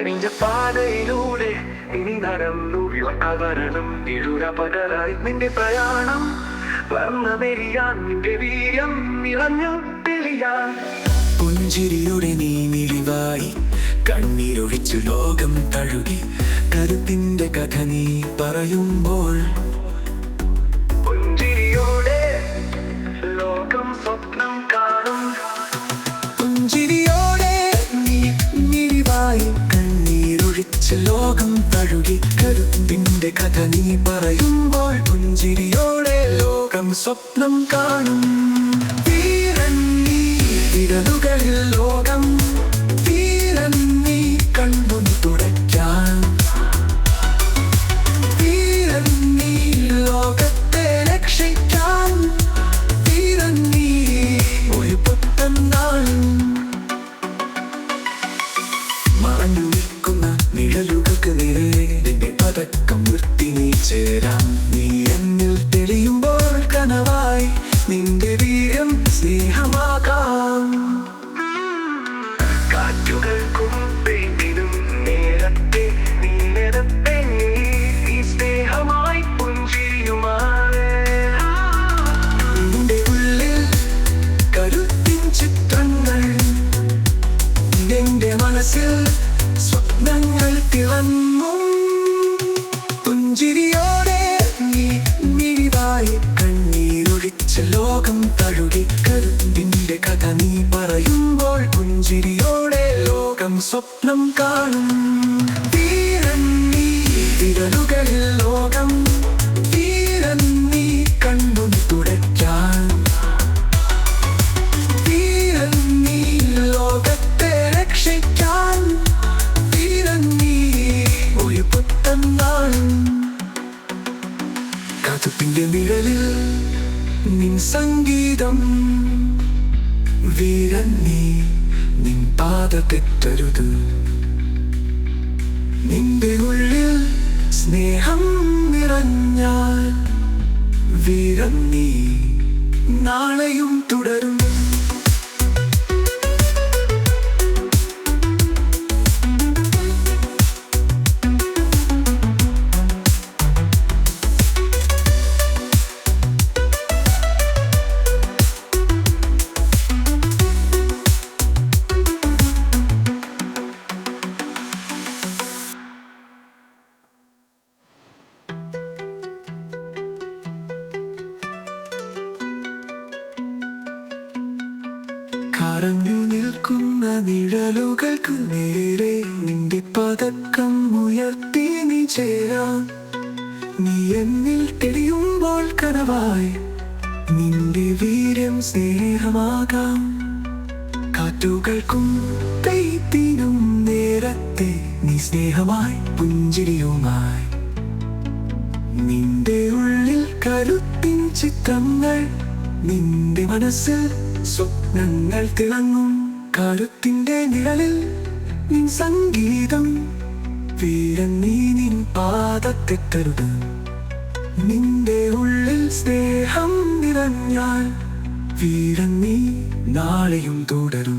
നിന്റെ പാതയിലൂടെ നീ നടന്നു അവരണം ഇരുപകരായി നിന്റെ പ്രയാണം വർണ്ണമെരിയാൻ നിന്റെ വീര്യം നിറഞ്ഞു തെളിയാൻ. പുഞ്ചിരിയുടെ നീ മിഴിവായി കണ്ണീരൊഴിച്ചു ലോകം തഴുകി കരുത്തിന്റെ കഥ നീ പറയുമ്പോൾ പുഞ്ചിരിയോടെ ലോകം സ്വപ്നം കാണും. പുഞ്ചിരിയോടെ നീ മിഴിവായി കണ്ണീരൊഴിച്ചു ലോകം തഴുകി കരുത്തിന്റെ കഥ നീ പറയുമ്പോൾ പുഞ്ചിരിയോടെ ലോകം സ്വപ്നം കാണും. വീരൻ നീ വിരലുകളിൽ ലോകം വീരൻ നീ കണ്ണു തുടയ്ക്കാൻ. വീരൻ നീ ലോകത്തെ രക്ഷിക്കാൻ. വീരൻ നീ ഒരു പുത്തൻ നാൾ. മറഞ്ഞു നിൽക്കുന്ന നിഴലുകൾക്ക് നേരെ നിന്റെ പതക്കം നിർത്തി നീ ചേരാം. നീ എന്നിൽ തെളിയുമ്പോൾ കനവായി നിന്റെ വീര്യം സ്നേഹമാകാം. കാറ്റുകൾക്കും പെയ്തിടും നേരത്തെ നീ നേരത്തെ നീ സ്നേഹമായി പുഞ്ചിരിയുമായി. നിന്റെ ഉള്ളിൽ കരുത്തിൻ ചിത്രങ്ങൾ. നിന്റെ മനസ്സിൽ സ്വപ്നങ്ങൾ തിളങ്ങും. പുഞ്ചിരിയോടെ നീ മിഴിവായി കണ്ണീരൊഴിച്ച ലോകം തഴുകി കരുത്തിന്റെ കഥ നീ പറയുമ്പോൾ പുഞ്ചിരിയോടെ ലോകം സ്വപ്നം കാണും. വീരൻ നീ വിരലുകളിൽ ലോകം വീരൻ നീ കണ്ണു തുടയ്ക്കാൻ. വീരൻ നീ ലോകത്തെ രക്ഷിക്കാൻ. വീരൻ നീ ഒരു പുത്തൻ നാൾ. കാത്തുപ്പിന്റെ നിഴലിൽ നിൻ സംഗീതം. വീരൻ നീ നിൻ പാത തെറ്റരുത്. നിന്റെ ഉള്ളിൽ സ്നേഹം നിറഞ്ഞാൽ വീരൻ നീ നാളെയും തുടരും. കരഞ്ഞു നിൽക്കുന്ന നിഴലുകൾക്ക് നേരെ നിന്റെ പതക്കം ഉയർത്തി നീ ചേരാൻ. നീ എന്നിൽ തെളിയുമ്പോൾ കനവായി നിന്റെ വീര്യം സ്നേഹമാകാം. കാറ്റുകൾക്കും പെയ്ത്തിനും നേരത്തെ നീ സ്നേഹമായി പുഞ്ചിരിയുമായി. നിന്റെ ഉള്ളിൽ കരുത്തിൻ ചിത്രങ്ങൾ. നിന്റെ മനസ്സിൽ സ്വപ്നങ്ങൾ തിളങ്ങും. കരുത്തിന്റെ നിഴലിൽ നിൻ സംഗീതം. വീരൻ നീ നിൻ പാത തെറ്റരുത്. നിന്റെ ഉള്ളിൽ സ്നേഹം നിറഞ്ഞാൽ വീരൻ നീ നാളെയും തുടരും.